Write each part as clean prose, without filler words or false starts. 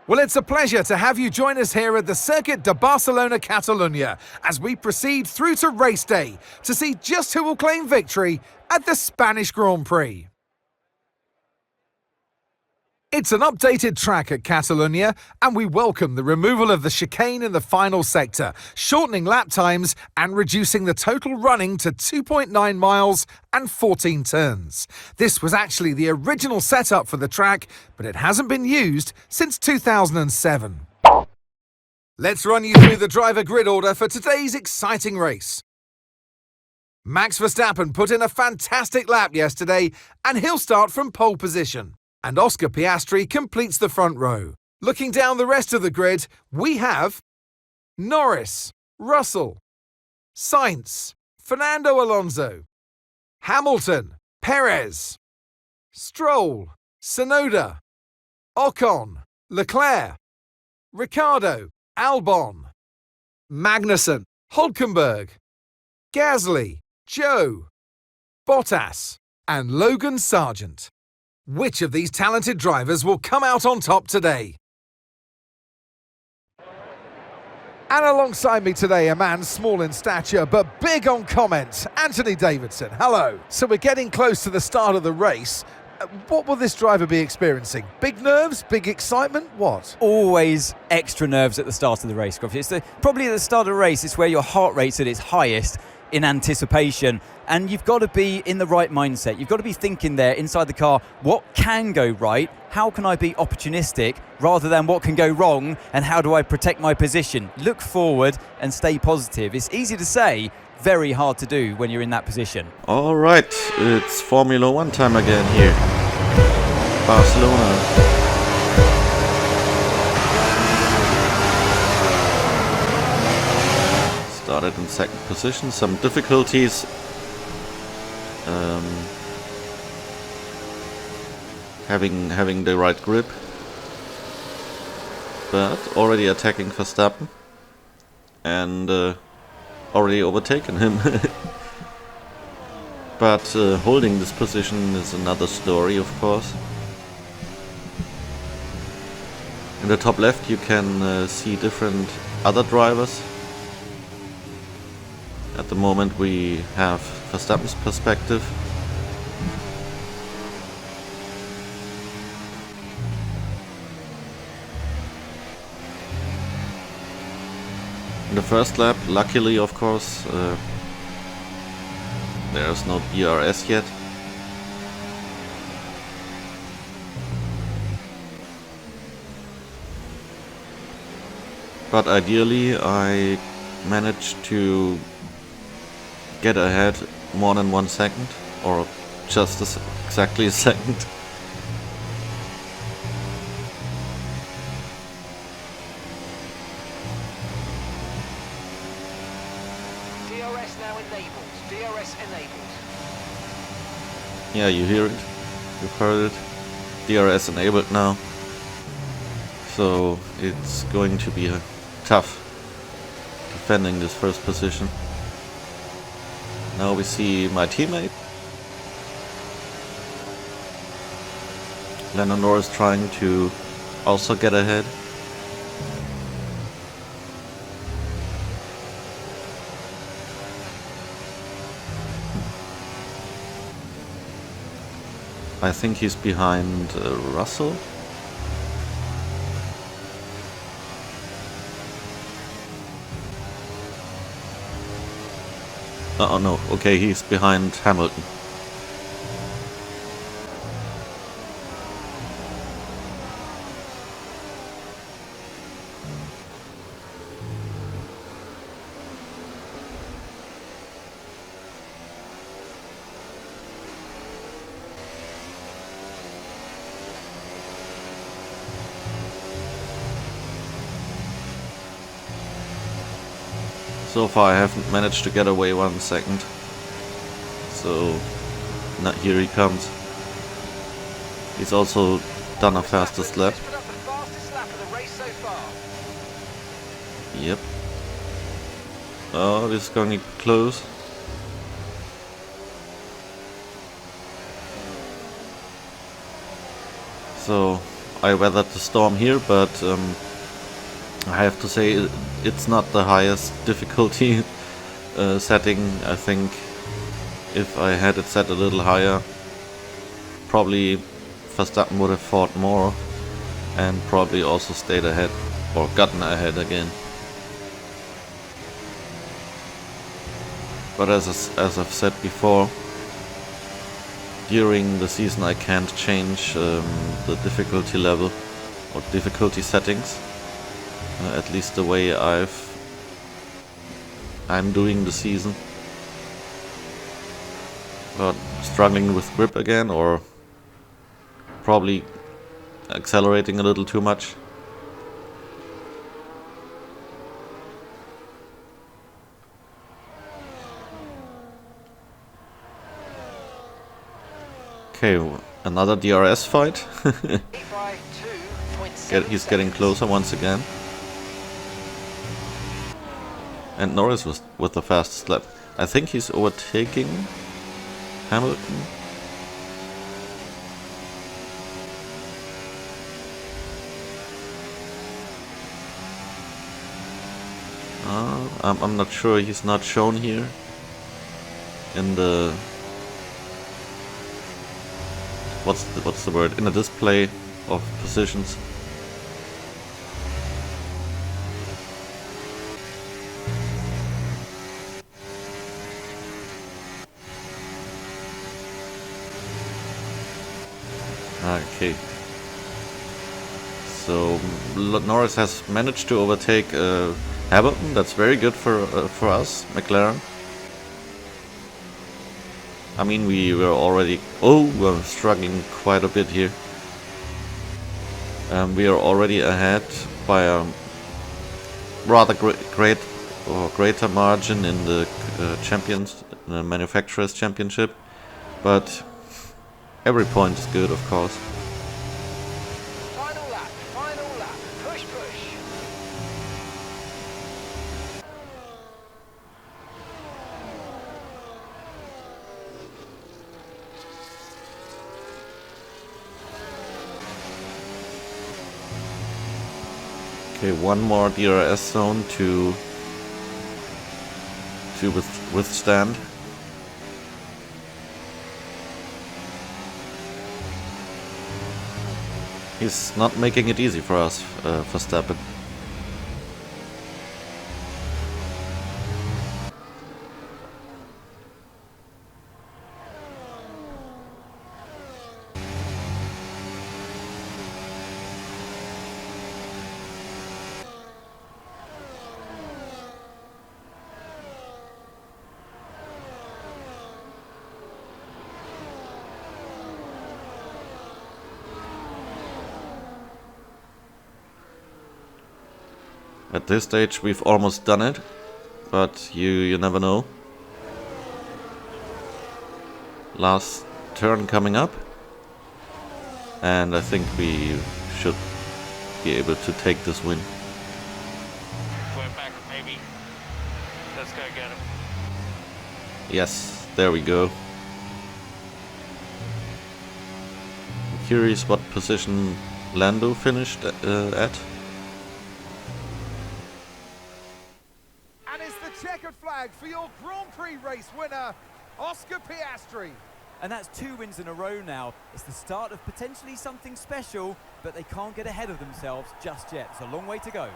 Well, it's a pleasure to have you join us here at the Circuit de Barcelona, Catalunya, as we proceed through to race day to see just who will claim victory at the Spanish Grand Prix. It's an updated track at Catalunya, and we welcome the removal of the chicane in the final sector, shortening lap times and reducing the total running to 2.9 miles and 14 turns. This was actually the original setup for the track, but it hasn't been used since 2007. Let's run you through the driver grid order for today's exciting race. Max Verstappen put in a fantastic lap yesterday, and he'll start from pole position. And Oscar Piastri completes the front row. Looking down the rest of the grid, we have Norris, Russell, Sainz, Fernando Alonso, Hamilton, Perez, Stroll, Tsunoda, Ocon, Leclerc, Ricciardo, Albon, Magnussen, Hülkenberg, Gasly, Joe, Bottas, and Logan Sargent. Which of these talented drivers will come out on top today? And alongside me today, a man small in stature but big on comment, Anthony Davidson. Hello. So we're getting close to the start of the race. What will this driver be experiencing? Big nerves? Big excitement? What? Always extra nerves at the start of the race, Gruffy. It's probably at the start of the race, it's where your heart rate's at its highest in anticipation, and you've got to be in the right mindset. You've got to be thinking there inside the car, what can go right, how can I be opportunistic, rather than what can go wrong and how do I protect my position. Look forward and stay positive. It's easy to say, very hard to do when you're in that position. All right, it's Formula 1 time again here. Barcelona. Started in second position, some difficulties. Having the right grip, but already attacking Verstappen and already overtaken him. But holding this position is another story, of course. In the top left you can see different other drivers. At the moment we have Verstappen's perspective. In the first lap, luckily of course, there's no DRS yet. But ideally I managed to get ahead more than 1 second, or just exactly a second. DRS now enabled. DRS enabled. Yeah, you hear it. You've heard it. DRS enabled now. So it's going to be tough defending this first position. Now we see my teammate. Lando Norris trying to also get ahead. I think he's behind Russell. Oh no, okay, he's behind Hamilton. So far I haven't managed to get away 1 second. So, now here he comes. He's also done a fastest lap. Yep. Oh, this is going to be close. So I weathered the storm here, but I have to say it's not the highest difficulty setting. I think if I had it set a little higher, probably Verstappen would have fought more and probably also stayed ahead or gotten ahead again. But as I've said before, during the season I can't change the difficulty level or difficulty settings, at least the way I'm doing the season. But struggling with grip again, or probably accelerating a little too much. Okay, another DRS fight. He's getting closer once again. And Norris was with the fastest lap. I think he's overtaking Hamilton. I'm not sure, he's not shown here in the what's the word, in the display of positions. Okay, so Norris has managed to overtake Hamilton. That's very good for us, McLaren. I mean, we were already... we're struggling quite a bit here. We are already ahead by a rather greater margin in the Manufacturers' Championship, but every point is good, of course. Final lap, push, push. Okay, one more DRS zone to withstand. He's not making it easy for us, Verstappen. At this stage we've almost done it, but you never know. Last turn coming up, and I think we should be able to take this win. Went back, maybe. Let's go get him. Yes, there we go. I'm curious what position Lando finished at. Checkered flag for your Grand Prix race winner, Oscar Piastri. And that's 2 wins in a row now. It's the start of potentially something special, but they can't get ahead of themselves just yet. It's a long way to go.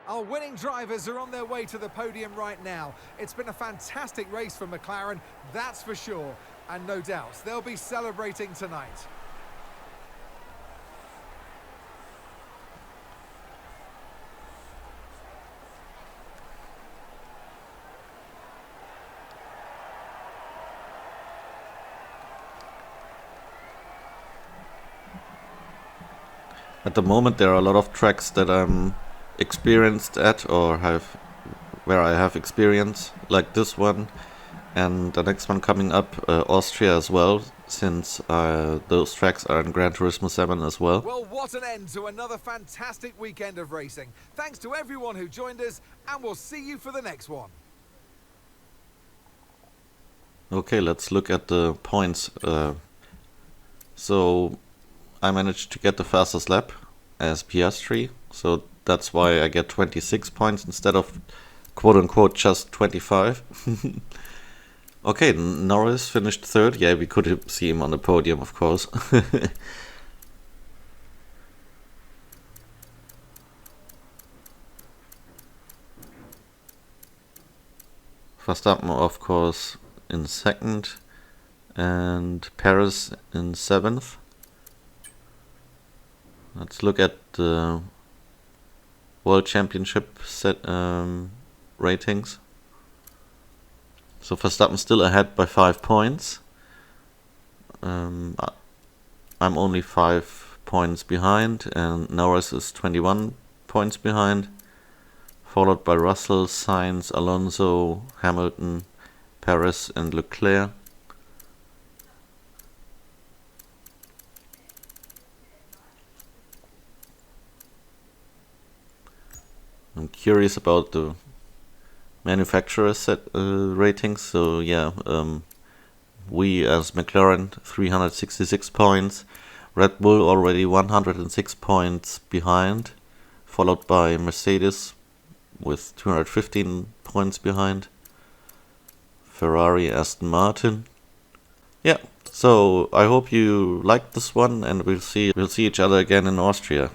Our winning drivers are on their way to the podium right now. It's been a fantastic race for McLaren, that's for sure. And no doubt, they'll be celebrating tonight. At the moment there are a lot of tracks that I'm experienced at, or where I have experience, like this one. And the next one coming up, Austria as well, since those tracks are in Gran Turismo 7 as well. Well, what an end to another fantastic weekend of racing. Thanks to everyone who joined us, and we'll see you for the next one. Okay, let's look at the points. So I managed to get the fastest lap as Piastri, so that's why I get 26 points instead of quote-unquote just 25. Okay, Norris finished third. Yeah, we could see him on the podium, of course. Verstappen, of course, in second, and Paris in 7th. Let's look at the World Championship ratings. So Verstappen still ahead by 5 points. I'm only 5 points behind, and Norris is 21 points behind, followed by Russell, Sainz, Alonso, Hamilton, Perez and Leclerc. I'm curious about the manufacturer ratings. So yeah, we as McLaren 366 points, Red Bull already 106 points behind, followed by Mercedes with 215 points behind, Ferrari, Aston Martin. Yeah, so I hope you liked this one, and we'll see each other again in Austria.